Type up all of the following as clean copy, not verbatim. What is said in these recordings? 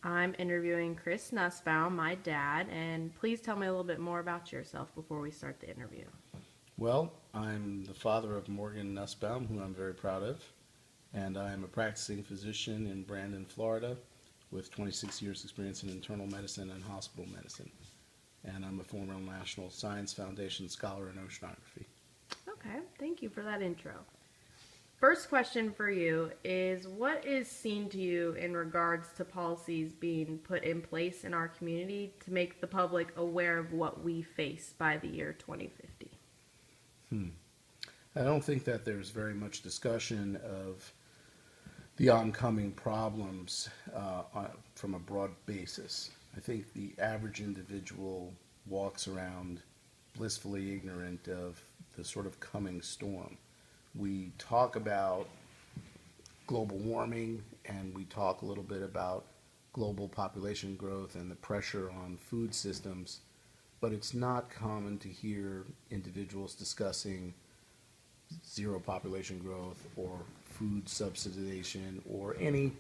I'm interviewing Chris Nussbaum, my dad, and please tell me a little bit more about yourself before we start the interview. Well, I'm the father of Morgan Nussbaum, who I'm very proud of, and I am a practicing physician in Brandon, Florida, with 26 years' experience in internal medicine and hospital medicine. And I'm a former National Science Foundation scholar in oceanography. Okay, thank you for that intro. First question for you is what is seen to you in regards to policies being put in place in our community to make the public aware of what we face by the year 2050? Hmm. I don't think that there's very much discussion of the oncoming problems from a broad basis. I think the average individual walks around blissfully ignorant of the sort of coming storm. We talk about global warming and we talk a little bit about global population growth and the pressure on food systems, but it's not common to hear individuals discussing zero population growth or food subsidization or any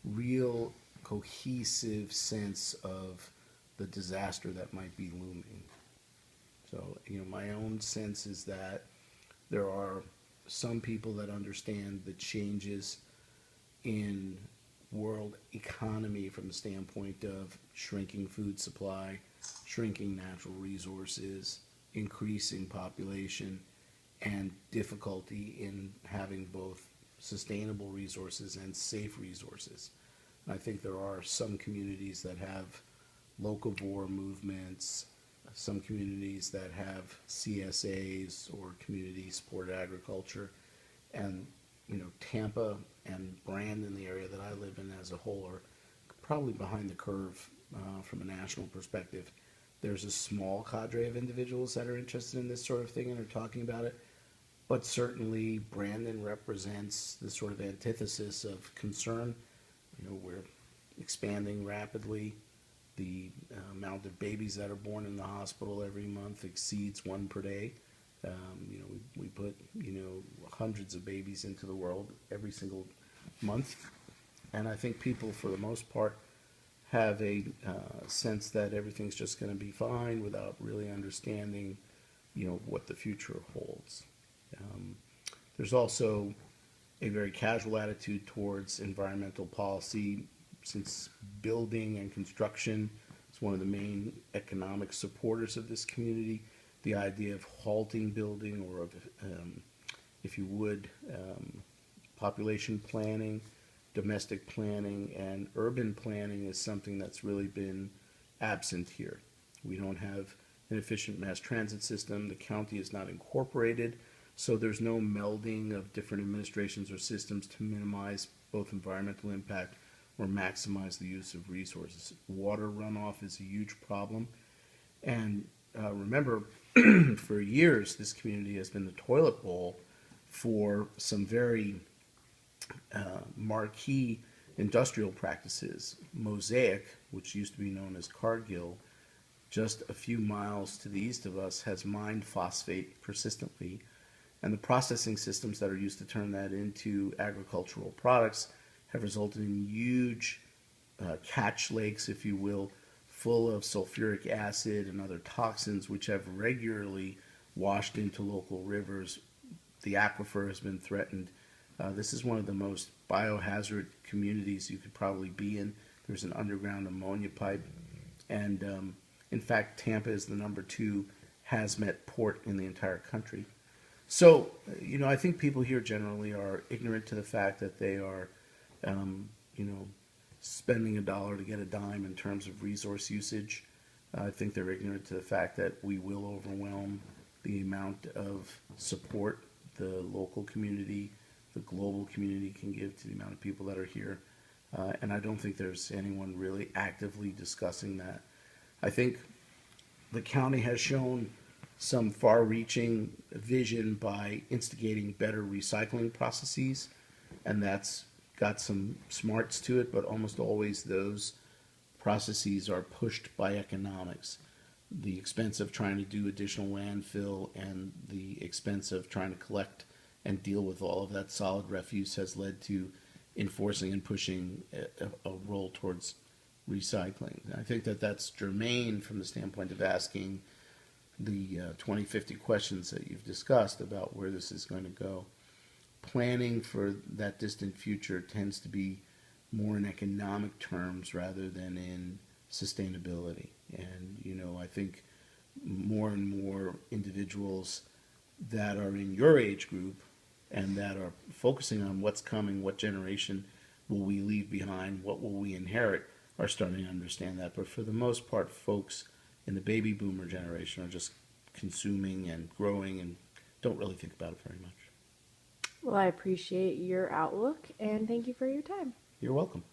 real cohesive sense of the disaster that might be looming. So, my own sense is that there are some people that understand the changes in world economy from the standpoint of shrinking food supply, shrinking natural resources, increasing population, and difficulty in having both sustainable resources and safe resources. I think there are some communities that have locavore movements, some communities that have CSAs or community supported agriculture, and Tampa and Brandon, the area that I live in as a whole, are probably behind the curve from a national perspective. There's a small cadre of individuals that are interested in this sort of thing and are talking about it, but certainly Brandon represents the sort of antithesis of concern. We're expanding rapidly. The amount of babies that are born in the hospital every month exceeds one per day. We put hundreds of babies into the world every single month, and I think people, for the most part, have a sense that everything's just going to be fine without really understanding, what the future holds. Um, there's also a very casual attitude towards environmental policy, since building and construction is one of the main economic supporters of this community. The idea of halting building, or of, if you would, population planning, domestic planning, and urban planning is something that's really been absent here. We don't have an efficient mass transit system. The county is not incorporated, so there's no melding of different administrations or systems to minimize both environmental impact or maximize the use of resources. Water runoff is a huge problem. And remember, for years, this community has been the toilet bowl for some very marquee industrial practices. Mosaic, which used to be known as Cargill, just a few miles to the east of us, has mined phosphate persistently. And the processing systems that are used to turn that into agricultural products have resulted in huge catch lakes, if you will, full of sulfuric acid and other toxins, which have regularly washed into local rivers. The aquifer has been threatened. This is one of the most biohazard communities you could probably be in. There's an underground ammonia pipe. And in fact, Tampa is the number 2 hazmat port in the entire country. So, I think people here generally are ignorant to the fact that they are, you know, spending a dollar to get a dime in terms of resource usage. I think they're ignorant to the fact that we will overwhelm the amount of support the local community, the global community can give to the amount of people that are here. And I don't think there's anyone really actively discussing that. I think the county has shown some far-reaching vision by instigating better recycling processes, and that's got some smarts to it, but almost always those processes are pushed by economics. The expense of trying to do additional landfill and the expense of trying to collect and deal with all of that solid refuse has led to enforcing and pushing a role towards recycling. I think that that's germane from the standpoint of asking the 2050 questions that you've discussed about where this is going to go. Planning for that distant future tends to be more in economic terms rather than in sustainability. And, I think more and more individuals that are in your age group and that are focusing on what's coming, what generation will we leave behind, what will we inherit, are starting to understand that. But for the most part, folks in the baby boomer generation are just consuming and growing and don't really think about it very much. Well, I appreciate your outlook and thank you for your time. You're welcome.